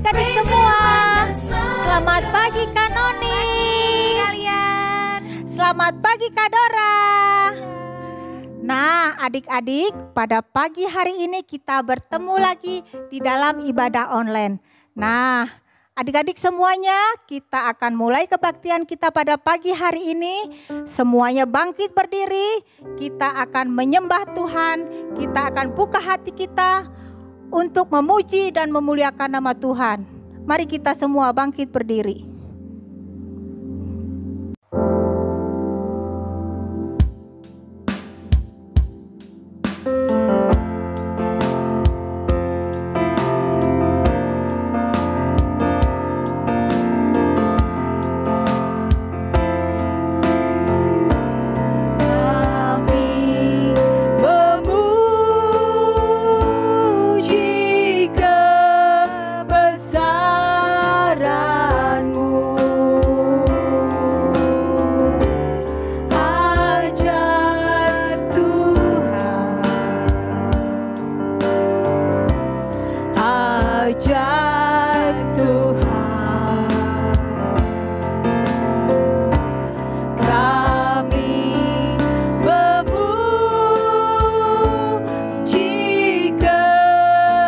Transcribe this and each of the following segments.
adik-adik semua. Selamat pagi Kak Noni. Kalian. Selamat pagi Kak Dora. Nah, adik-adik, pada pagi hari ini kita bertemu lagi di dalam ibadah online. Nah, adik-adik semuanya, kita akan mulai kebaktian kita pada pagi hari ini. Semuanya bangkit berdiri, kita akan menyembah Tuhan, kita akan buka hati kita untuk memuji dan memuliakan nama Tuhan. Mari kita semua bangkit berdiri. Ajaib Tuhan, kami memuji kebesaran-Mu.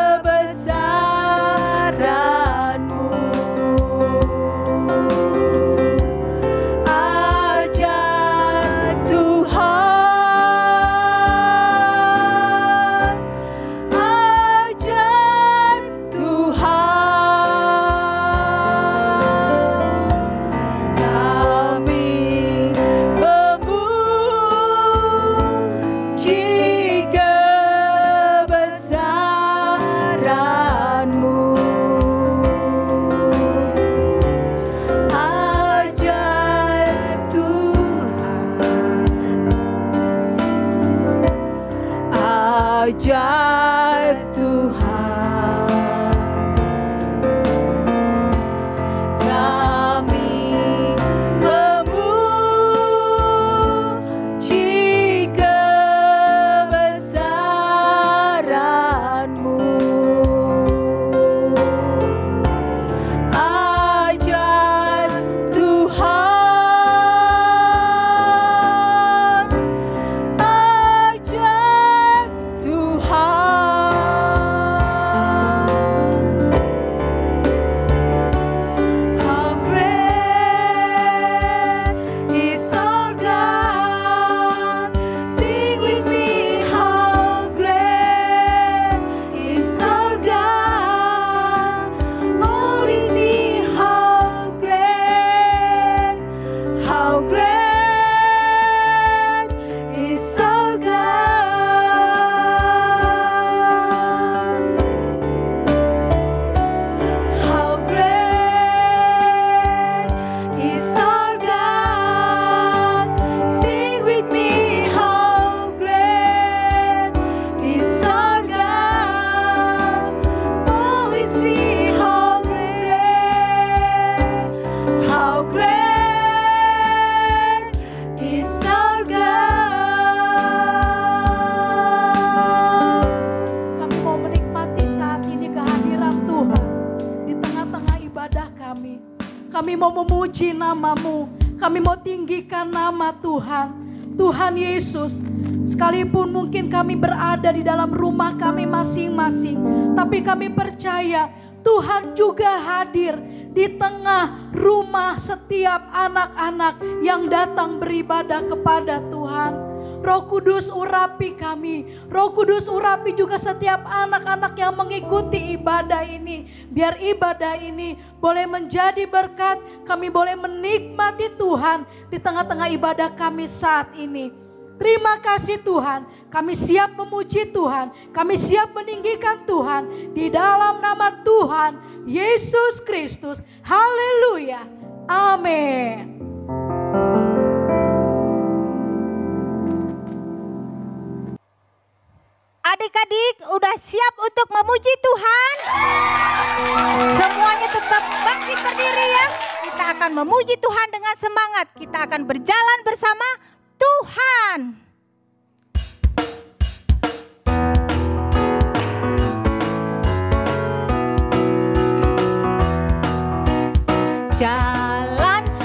Ajaib Tuhan, ajaib how great is our God. Sing with me, how great is our God. Only see how great is our God. How great is our God. Sing with me, how great is our God. Oh, we see how great is our God. Kami mau menikmati saat ini kehadiran Tuhan di tengah-tengah ibadah kami. Kami mau memuji nama-Mu. Kami mau tinggikan nama Tuhan. Tuhan Yesus, sekalipun mungkin kami berada di dalam rumah kami masing-masing, tapi kami percaya Tuhan juga hadir di tengah rumah setiap anak-anak yang datang beribadah kepada Tuhan. Roh Kudus urapi kami. Roh Kudus urapi juga setiap anak-anak yang mengikuti ibadah ini. Biar ibadah ini boleh menjadi berkat. Kami boleh menikmati Tuhan di tengah-tengah ibadah kami saat ini. Terima kasih Tuhan. Kami siap memuji Tuhan. Kami siap meninggikan Tuhan. Di dalam nama Tuhan Yesus Kristus. Haleluya. Amin. Adik-adik udah siap untuk memuji Tuhan? Semuanya tetap bangkit berdiri ya. Kita akan memuji Tuhan dengan semangat. Kita akan berjalan bersama Tuhan.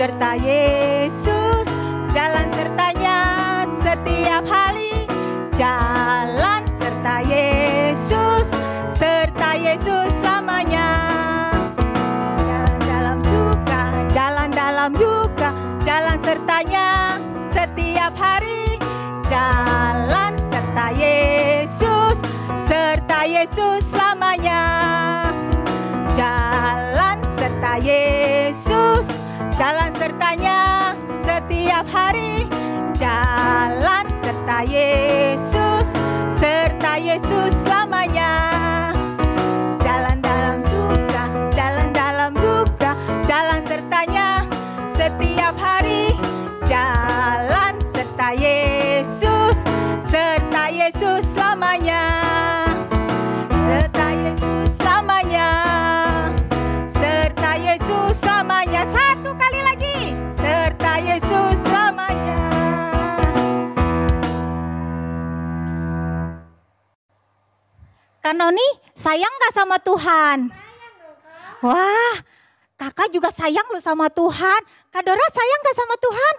serta Yesus, jalan sertanya setiap hari. Jalan serta Yesus selamanya. Jalan dalam duka, jalan dalam duka, jalan sertanya setiap hari. Jalan serta Yesus selamanya. Jalan serta Yesus, jalan sertanya setiap hari. Jalan serta Yesus selamanya. Jalan dalam duka, jalan dalam duka, jalan sertanya setiap hari. Jalan serta Yesus selamanya. Serta Yesus selamanya. Serta Yesus selamanya. Satu kali lagi. Serta Yesus selamanya. Kak Noni, sayang gak sama Tuhan? Wah, kakak juga sayang loh sama Tuhan. Kak Dora sayang gak sama Tuhan?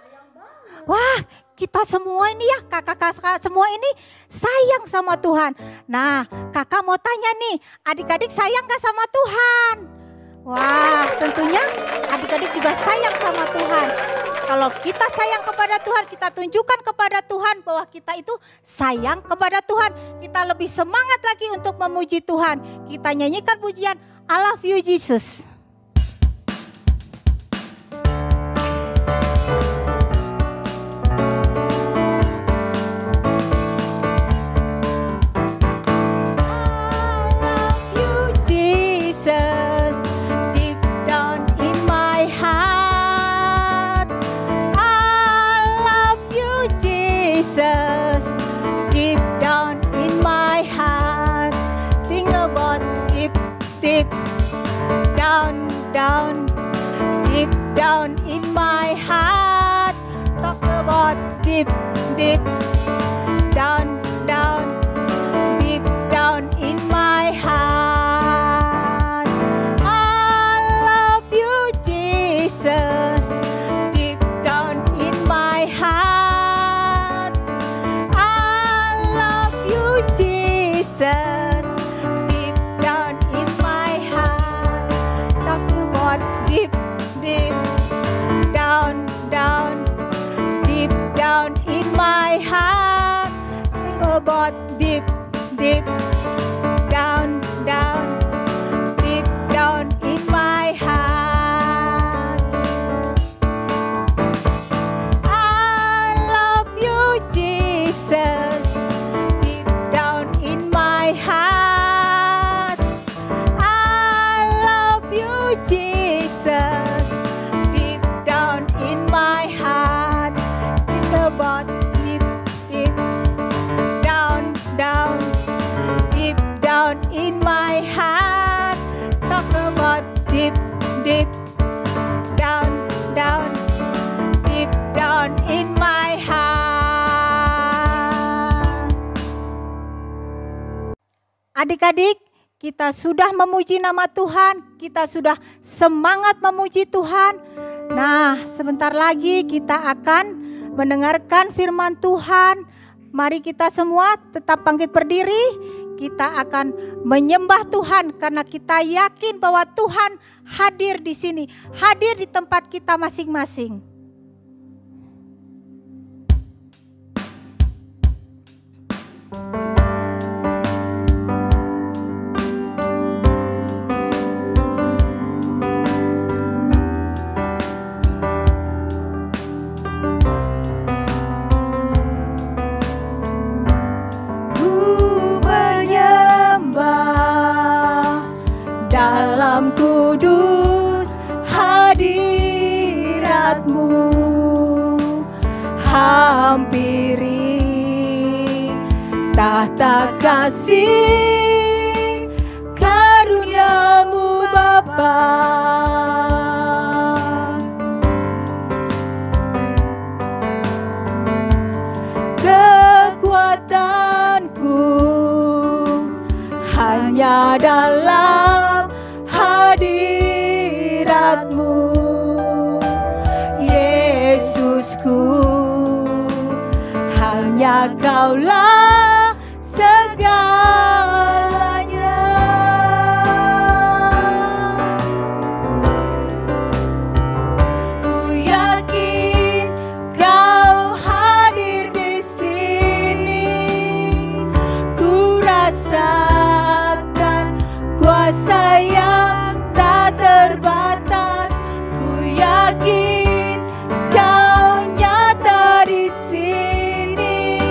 Wah, kita semua ini ya, kakak-kakak semua ini sayang sama Tuhan. Nah, kakak mau tanya nih, adik-adik sayang gak sama Tuhan? Wah, tentunya adik-adik juga sayang sama Tuhan. Kalau kita sayang kepada Tuhan, kita tunjukkan kepada Tuhan bahwa kita itu sayang kepada Tuhan. Kita lebih semangat lagi untuk memuji Tuhan. Kita nyanyikan pujian I Love You Jesus. Deep down in my heart. Talk about deep down, deep down in my heart. I love you, Jesus. Deep down in my heart. I love you, Jesus. Deep down in my heart. Talk about deep down, deep down in my heart. Think about deep down, deep down in my heart. I love you, Jesus. Deep down in my heart. I love you, Jesus. Deep down in my heart. Think about deep down, deep down in my heart. Talk about deep down, deep down in my heart. Adik-adik, kita sudah memuji nama Tuhan, kita sudah semangat memuji Tuhan. Nah, sebentar lagi kita akan mendengarkan firman Tuhan. Mari kita semua tetap bangkit berdiri. Kita akan menyembah Tuhan karena kita yakin bahwa Tuhan hadir di sini, hadir di tempat kita masing-masing. Dalam kudus hadirat-Mu, hampiri tahta kasih karunia-Mu Bapa. Kekuatanku hanya dalam hadirat-Mu, hanya Kaulah segalanya. Ku yakin Kau hadir di sini, ku rasakan kuasa yang tak terbatas. Ku yakin Kau nyata di sini,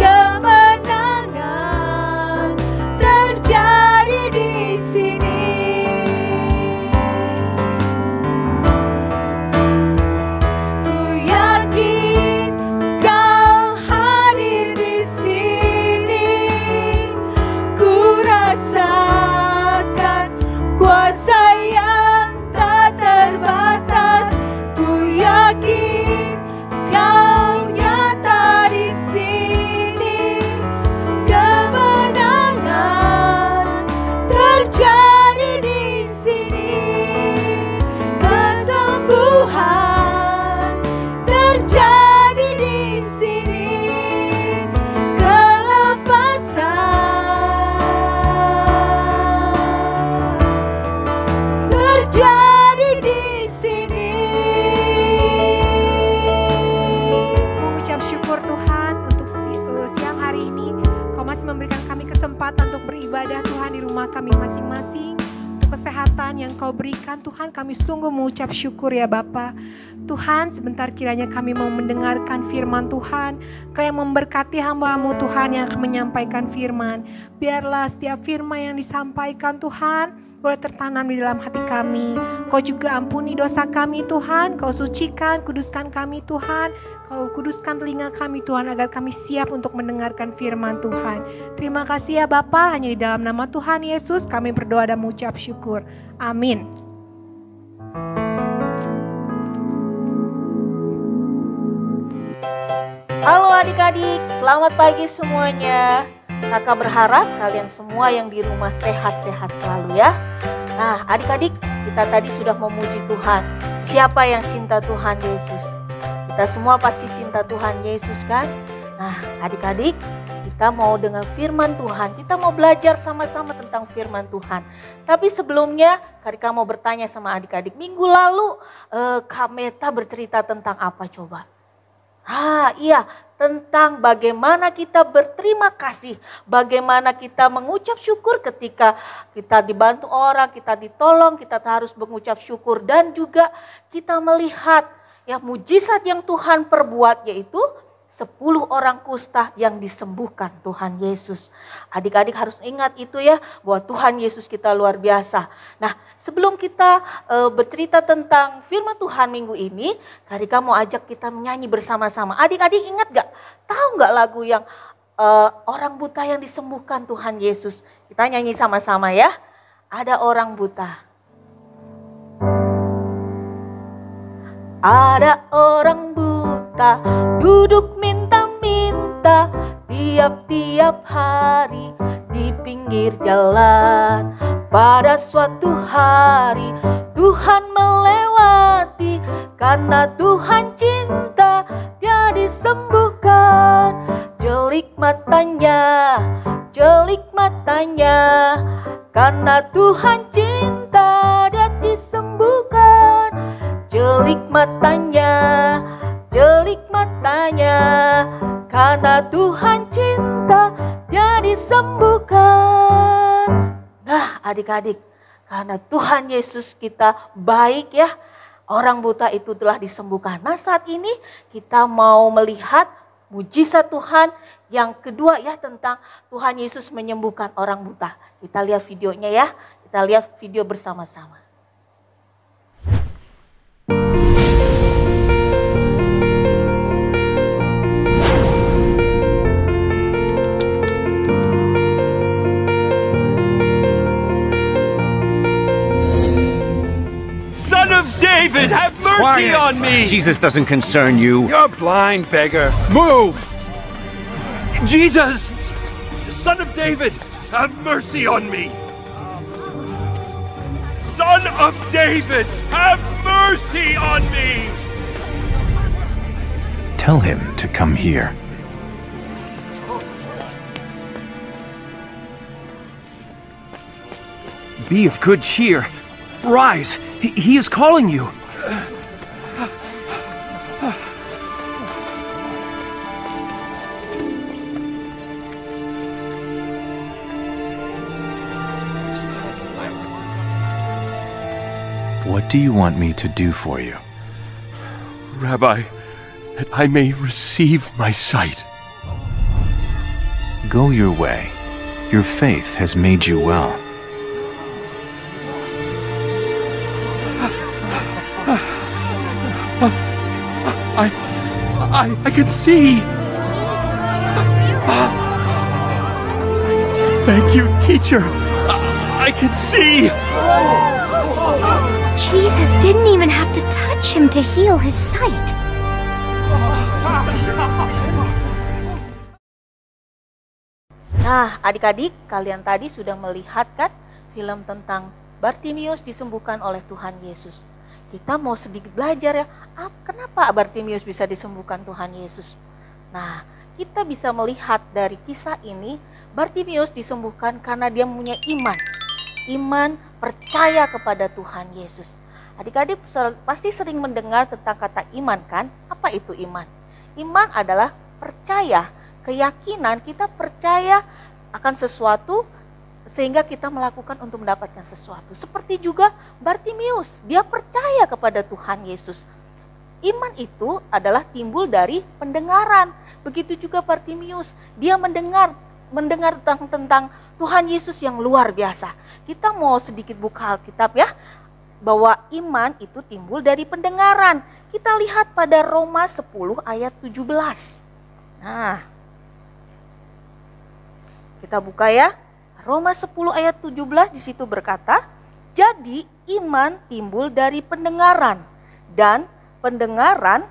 kemenangan terjadi di sini. Ku yakin Kau hadir di sini, ku rasakan kuasa yang tak terbatas. Ku yakin Kau nyata di sini, kemenangan terjadi di sini, kesembuhan terjadi di sini, kelepasan terjadi di sini. Mengucap syukur Tuhan untuk siang hari ini. Kau masih memberikan kami kesempatan untuk beribadah Tuhan di rumah kami masing-masing. Untuk kesehatan yang Kau berikan Tuhan, kami sungguh mengucap syukur ya Bapa. Tuhan, sebentar kiranya kami mau mendengarkan firman Tuhan. Kau yang memberkati hamba-Mu Tuhan yang akan menyampaikan firman. Biarlah setiap firman yang disampaikan Tuhan boleh tertanam di dalam hati kami. Kau juga ampuni dosa kami Tuhan. Kau sucikan, kuduskan kami Tuhan. Kau kuduskan telinga kami Tuhan agar kami siap untuk mendengarkan firman Tuhan. Terima kasih ya Bapa, hanya di dalam nama Tuhan Yesus kami berdoa dan mengucap syukur. Amin. Halo adik-adik, selamat pagi semuanya. Kakak berharap kalian semua yang di rumah sehat-sehat selalu ya. Nah adik-adik, kita tadi sudah memuji Tuhan. Siapa yang cinta Tuhan Yesus? Kita semua pasti cinta Tuhan Yesus kan? Nah adik-adik, kita mau dengan firman Tuhan. Kita mau belajar sama-sama tentang firman Tuhan. Tapi sebelumnya, Kak Rika mau bertanya sama adik-adik. Minggu lalu Kak Meta bercerita tentang apa coba? Iya, tentang bagaimana kita berterima kasih, bagaimana kita mengucap syukur ketika kita dibantu orang, kita ditolong, kita harus mengucap syukur. Dan juga kita melihat ya mujizat yang Tuhan perbuat, yaitu 10 orang kusta yang disembuhkan Tuhan Yesus. Adik-adik harus ingat itu ya, bahwa Tuhan Yesus kita luar biasa. Nah sebelum kita bercerita tentang firman Tuhan minggu ini, Kak Rika mau ajak kita menyanyi bersama-sama. Adik-adik ingat gak? Tahu gak lagu yang orang buta yang disembuhkan Tuhan Yesus? Kita nyanyi sama-sama ya. Ada orang buta. Ada orang buta duduk minta-minta tiap-tiap hari di pinggir jalan. Pada suatu hari Tuhan melewati, karena Tuhan cinta dia disembuhkan. Jelik matanya, karena Tuhan cinta dia disembuhkan. Jelik matanya, karena Tuhan cinta dia disembuhkan. Nah adik-adik, karena Tuhan Yesus kita baik ya, orang buta itu telah disembuhkan. Nah saat ini kita mau melihat mujizat Tuhan yang kedua ya, tentang Tuhan Yesus menyembuhkan orang buta. Kita lihat videonya ya, kita lihat video bersama-sama. David, have mercy on me! Jesus doesn't concern you. You're blind, beggar. Move! Jesus! Son of David, have mercy on me! Son of David, have mercy on me! Tell him to come here. Be of good cheer. Rise, he is calling you. What do you want me to do for you? Rabbi, that I may receive my sight. Go your way. Your faith has made you well. I can see. Thank you, teacher. I can see. Jesus didn't even have to touch him to heal his sight. Nah, adik-adik, kalian tadi sudah melihat kan film tentang Bartimius disembuhkan oleh Tuhan Yesus. Kita mau sedikit belajar ya, kenapa Bartimius bisa disembuhkan Tuhan Yesus. Nah, kita bisa melihat dari kisah ini, Bartimius disembuhkan karena dia punya iman. Iman percaya kepada Tuhan Yesus. Adik-adik pasti sering mendengar tentang kata iman kan? Apa itu iman? Iman adalah percaya, keyakinan kita percaya akan sesuatu sehingga kita melakukan untuk mendapatkan sesuatu. Seperti juga Bartimius, dia percaya kepada Tuhan Yesus. Iman itu adalah timbul dari pendengaran. Begitu juga Bartimius, dia mendengar tentang Tuhan Yesus yang luar biasa. Kita mau sedikit buka Alkitab ya, bahwa iman itu timbul dari pendengaran. Kita lihat pada Roma 10 ayat 17. Nah, kita buka ya. Roma 10 ayat 17 di situ berkata, jadi iman timbul dari pendengaran dan pendengaran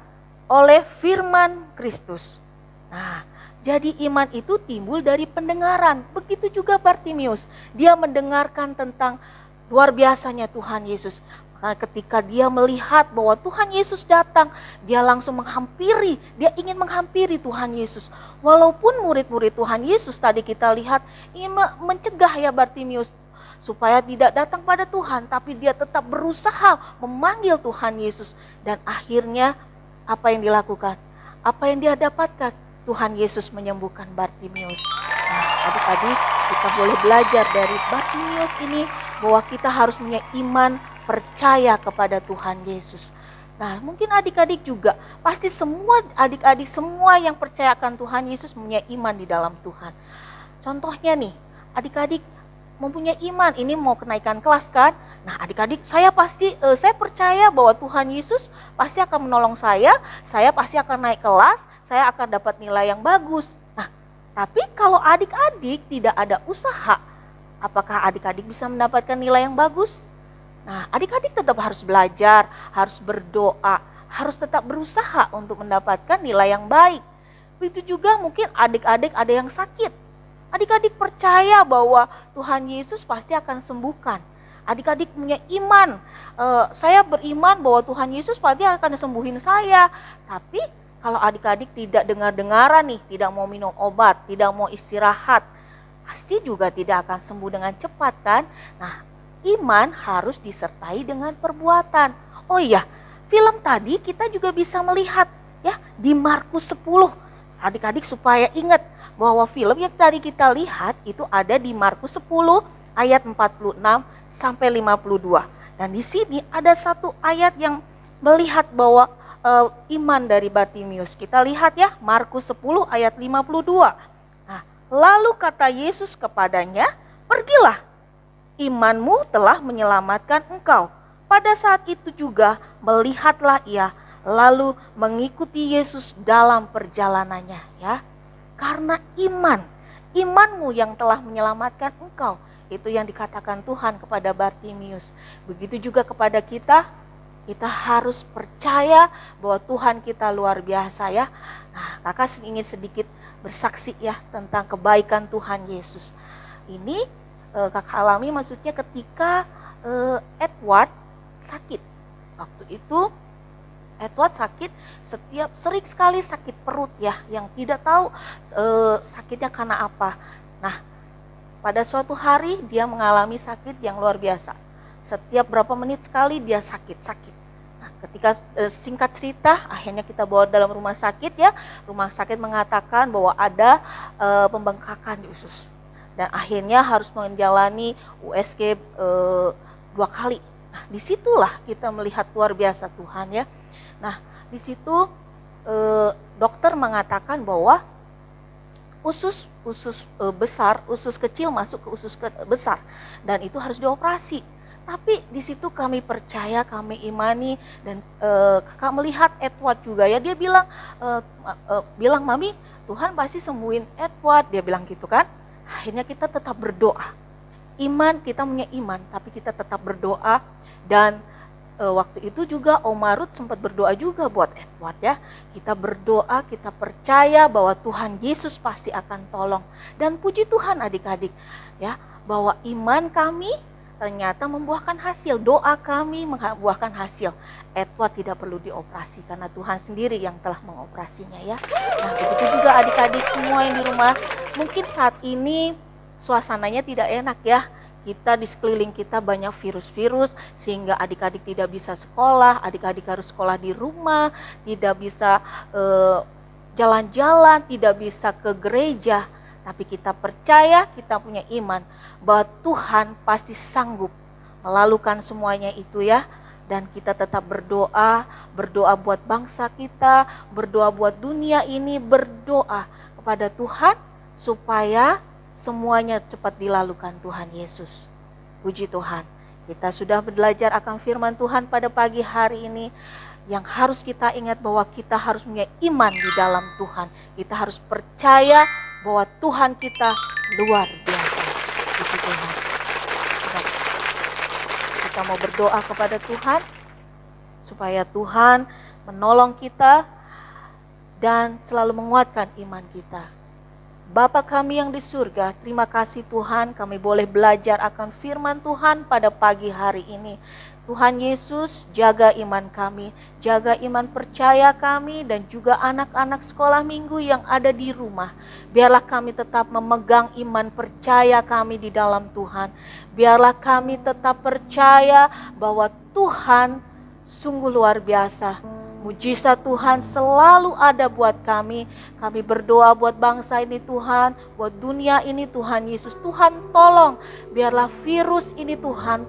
oleh firman Kristus. Nah, jadi iman itu timbul dari pendengaran. Begitu juga Bartimius, dia mendengarkan tentang luar biasanya Tuhan Yesus. Maka ketika dia melihat bahwa Tuhan Yesus datang, dia langsung menghampiri, dia ingin menghampiri Tuhan Yesus. Walaupun murid-murid Tuhan Yesus tadi kita lihat ingin mencegah ya Bartimius supaya tidak datang pada Tuhan, tapi dia tetap berusaha memanggil Tuhan Yesus. Dan akhirnya apa yang dilakukan? Apa yang dia dapatkan? Tuhan Yesus menyembuhkan Bartimius. Nah, adik-adik, kita boleh belajar dari Bartimius ini bahwa kita harus punya iman percaya kepada Tuhan Yesus. Nah, mungkin adik-adik juga, pasti semua adik-adik semua yang percayakan Tuhan Yesus punya iman di dalam Tuhan. Contohnya nih, adik-adik mempunyai iman, ini mau kenaikan kelas kan? Nah, adik-adik, saya percaya bahwa Tuhan Yesus pasti akan menolong saya pasti akan naik kelas, saya akan dapat nilai yang bagus. Nah, tapi kalau adik-adik tidak ada usaha, apakah adik-adik bisa mendapatkan nilai yang bagus? Nah, adik-adik tetap harus belajar, harus berdoa, harus tetap berusaha untuk mendapatkan nilai yang baik. Begitu juga mungkin adik-adik ada yang sakit. Adik-adik percaya bahwa Tuhan Yesus pasti akan sembuhkan. Adik-adik punya iman, saya beriman bahwa Tuhan Yesus pasti akan sembuhin saya. Tapi kalau adik-adik tidak dengar-dengaran nih, tidak mau minum obat, tidak mau istirahat, pasti juga tidak akan sembuh dengan cepat kan? Nah, iman harus disertai dengan perbuatan. Oh iya, film tadi kita juga bisa melihat ya di Markus 10. Adik-adik supaya ingat bahwa film yang tadi kita lihat itu ada di Markus 10 ayat 46 sampai 52. Dan di sini ada satu ayat yang melihat bahwa iman dari Bartimius. Kita lihat ya, Markus 10 ayat 52. Nah, lalu kata Yesus kepadanya, pergilah, imanmu telah menyelamatkan engkau. Pada saat itu juga melihatlah ia, lalu mengikuti Yesus dalam perjalanannya ya. Karena imanmu yang telah menyelamatkan engkau. Itu yang dikatakan Tuhan kepada Bartimius. Begitu juga kepada kita harus percaya bahwa Tuhan kita luar biasa ya. Nah, kakak ingin sedikit bersaksi ya tentang kebaikan Tuhan Yesus. Ini kakak alami maksudnya ketika Edward sakit. Waktu itu Edward sakit, sering sekali sakit perut ya, yang tidak tahu sakitnya karena apa. Nah, pada suatu hari dia mengalami sakit yang luar biasa. Setiap berapa menit sekali dia sakit. Nah, ketika singkat cerita, akhirnya kita bawa dalam rumah sakit ya. Rumah sakit mengatakan bahwa ada pembengkakan di usus. Dan akhirnya harus menjalani USG 2 kali. Nah, disitulah kita melihat luar biasa Tuhan ya. Nah, di situ dokter mengatakan bahwa usus besar, usus kecil masuk ke usus besar, dan itu harus dioperasi. Tapi di situ kami percaya, kami imani, dan kakak melihat Edward juga ya, dia bilang, Mami, Tuhan pasti sembuhin Edward, dia bilang gitu kan. Akhirnya kita tetap berdoa. Kita punya iman, tapi kita tetap berdoa. Dan waktu itu juga Om Marut sempat berdoa juga buat Edward ya. Kita berdoa, kita percaya bahwa Tuhan Yesus pasti akan tolong. Dan puji Tuhan adik-adik ya, bahwa iman kami ternyata membuahkan hasil. Doa kami membuahkan hasil. Edward tidak perlu dioperasi karena Tuhan sendiri yang telah mengoperasinya ya. Nah, begitu juga adik-adik semua yang di rumah. Mungkin saat ini suasananya tidak enak ya. Kita di sekeliling kita banyak virus-virus sehingga adik-adik tidak bisa sekolah, adik-adik harus sekolah di rumah, tidak bisa jalan-jalan, tidak bisa ke gereja. Tapi kita percaya, kita punya iman bahwa Tuhan pasti sanggup melalukan semuanya itu ya. Dan kita tetap berdoa buat bangsa kita, berdoa buat dunia ini, berdoa kepada Tuhan supaya semuanya cepat dilalukan Tuhan Yesus. Puji Tuhan, kita sudah belajar akan firman Tuhan pada pagi hari ini. Yang harus kita ingat bahwa kita harus punya iman di dalam Tuhan. Kita harus percaya bahwa Tuhan kita luar biasa. Puji Tuhan. Kita mau berdoa kepada Tuhan supaya Tuhan menolong kita dan selalu menguatkan iman kita. Bapa kami yang di surga, terima kasih Tuhan kami boleh belajar akan firman Tuhan pada pagi hari ini. Tuhan Yesus, jaga iman kami, jaga iman percaya kami dan juga anak-anak sekolah minggu yang ada di rumah. Biarlah kami tetap memegang iman percaya kami di dalam Tuhan. Biarlah kami tetap percaya bahwa Tuhan sungguh luar biasa. Mujizat Tuhan selalu ada buat kami. Kami berdoa buat bangsa ini Tuhan, buat dunia ini Tuhan Yesus. Tuhan tolong, biarlah virus ini Tuhan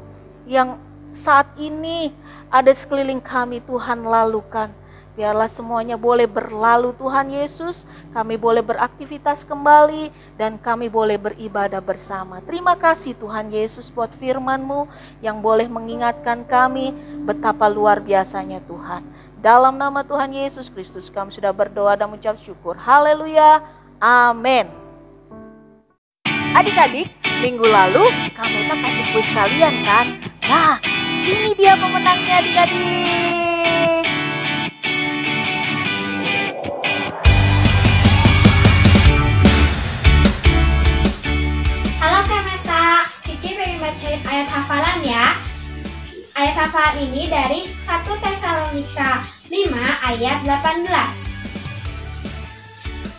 yang saat ini ada sekeliling kami Tuhan lalukan. Biarlah semuanya boleh berlalu Tuhan Yesus. Kami boleh beraktivitas kembali dan kami boleh beribadah bersama. Terima kasih Tuhan Yesus buat firman-Mu yang boleh mengingatkan kami betapa luar biasanya Tuhan. Dalam nama Tuhan Yesus Kristus kami sudah berdoa dan mengucap syukur. Haleluya. Amin. Adik-adik, minggu lalu kami kasih kuis kalian kan? Nah, ini dia pemenangnya adik-adik. Halo Kameta, Kiki pengen bacain ayat hafalan ya. Ayat hafalan ini dari 1 Tesalonika 5 ayat 18.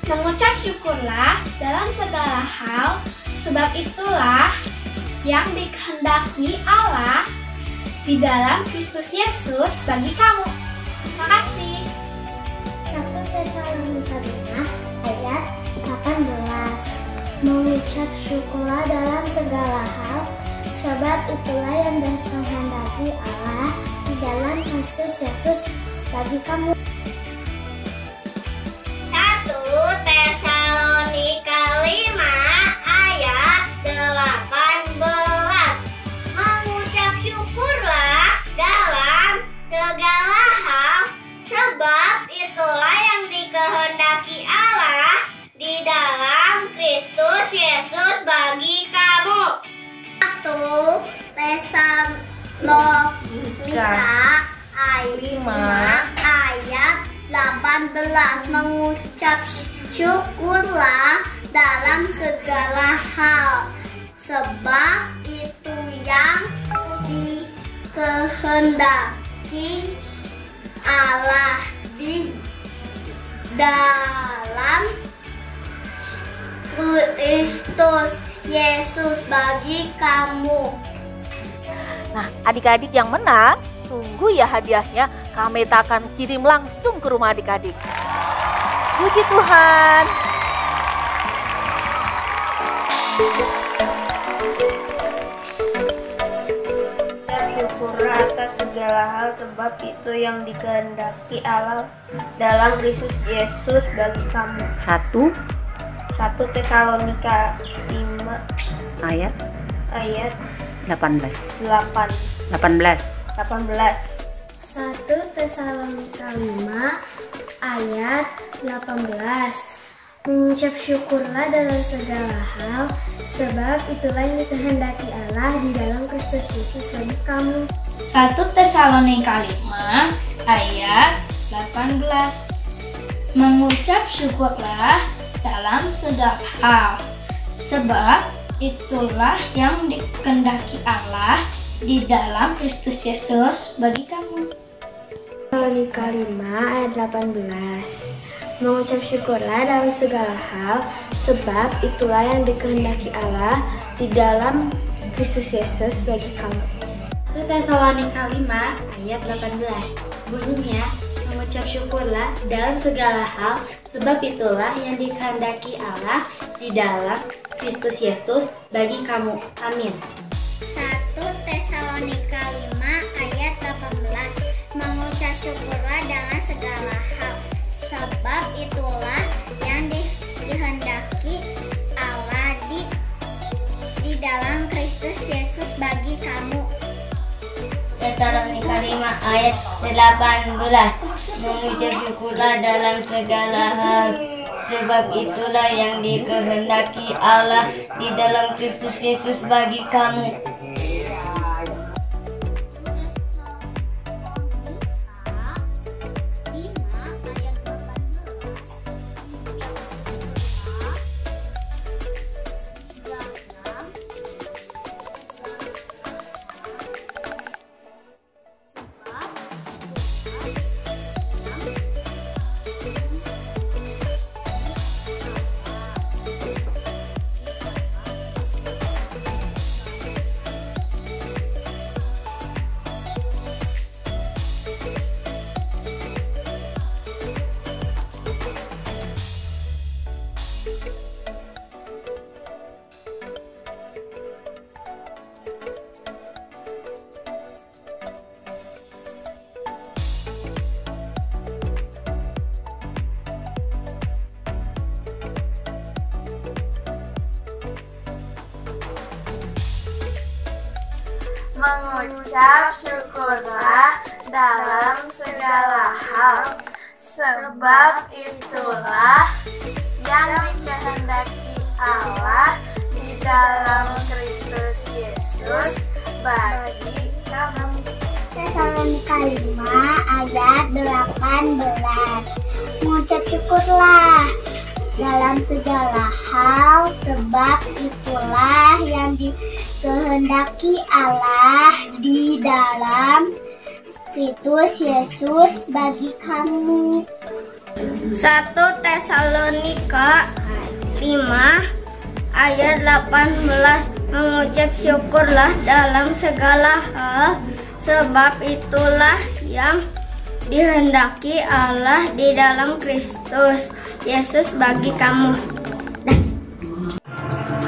Mengucap syukurlah dalam segala hal, sebab itulah yang dikehendaki Allah di dalam Kristus Yesus bagi kamu. Terima kasih. 1 Tesalonika 5 ayat 18. Mengucap syukurlah dalam segala hal, sebab itulah yang dikehendaki Allah di dalam Kristus Yesus bagi kamu. 1 Tesalonika 5 ayat 18. Mengucap syukurlah dalam segala hal, sebab itulah yang dikehendaki Allah di dalam Kristus Yesus bagi kamu. 1 Tesalonika 5 ayat 18. Mengucap syukurlah dalam segala hal, sebab itu yang dikehendaki Allah di dalam Kristus Yesus bagi kamu. Nah, adik-adik yang menang, tunggu ya hadiahnya. Kami akan kirim langsung ke rumah adik-adik. Puji Tuhan. Syukurlah atas segala hal, sebab itu yang dikehendaki Allah dalam Kristus Yesus bagi kamu. 1 Tesalonika 5 ayat 18. 18. 1 Tesalonika 5 ayat 18. Mengucap syukurlah dalam segala hal, sebab itulah yang dikehendaki Allah di dalam Kristus Yesus bagi kamu. 1 Tesalonika 5 ayat 18. Mengucap syukurlah dalam segala hal, sebab itulah yang dikehendaki Allah di dalam Kristus Yesus bagi kamu. Tesalonika 5 ayat 18. Mengucap syukurlah dalam segala hal, sebab itulah yang dikehendaki Allah di dalam Kristus Yesus bagi kamu. 1 Tesalonika 5 ayat 18. Bunyinya, mengucap syukurlah dalam segala hal, sebab itulah yang dikehendaki Allah di dalam Kristus Yesus bagi kamu. Amin. 1 Tesalonika 5 ayat 18. Mengucap syukurlah dalam segala hal, sebab itulah yang dikehendaki Allah di dalam Kristus Yesus bagi kamu. Tesalonika 5 ayat 18. Mengucap syukurlah dalam segala hal, sebab itulah yang dikehendaki Allah di dalam Kristus Yesus bagi kamu. Mengucap syukurlah dalam segala hal, sebab itulah yang dikehendaki Allah di dalam Kristus Yesus bagi kamu. Tesalonika 5 ayat 18. Mengucap syukurlah dalam segala hal, sebab itulah yang dikehendaki Allah di dalam Kristus Yesus bagi kamu. 1 Tesalonika 5 ayat 18. Mengucap syukurlah dalam segala hal, sebab itulah yang dikehendaki Allah di dalam Kristus Yesus bagi kamu.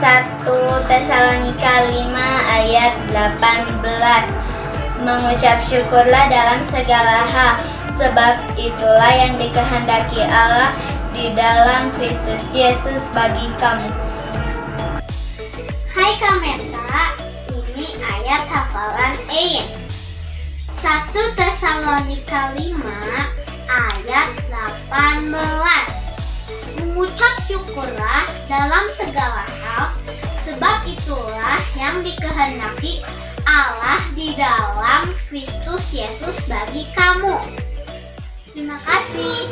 1 Tesalonika 5 ayat 18. Mengucap syukurlah dalam segala hal, sebab itulah yang dikehendaki Allah di dalam Kristus Yesus bagi kamu. Hai Kameta, ini ayat hafalan Eyen. 1 Tesalonika 5 ayat 18. Mengucap syukurlah dalam segala hal, sebab itulah yang dikehendaki Allah di dalam Kristus Yesus bagi kamu. Terima kasih.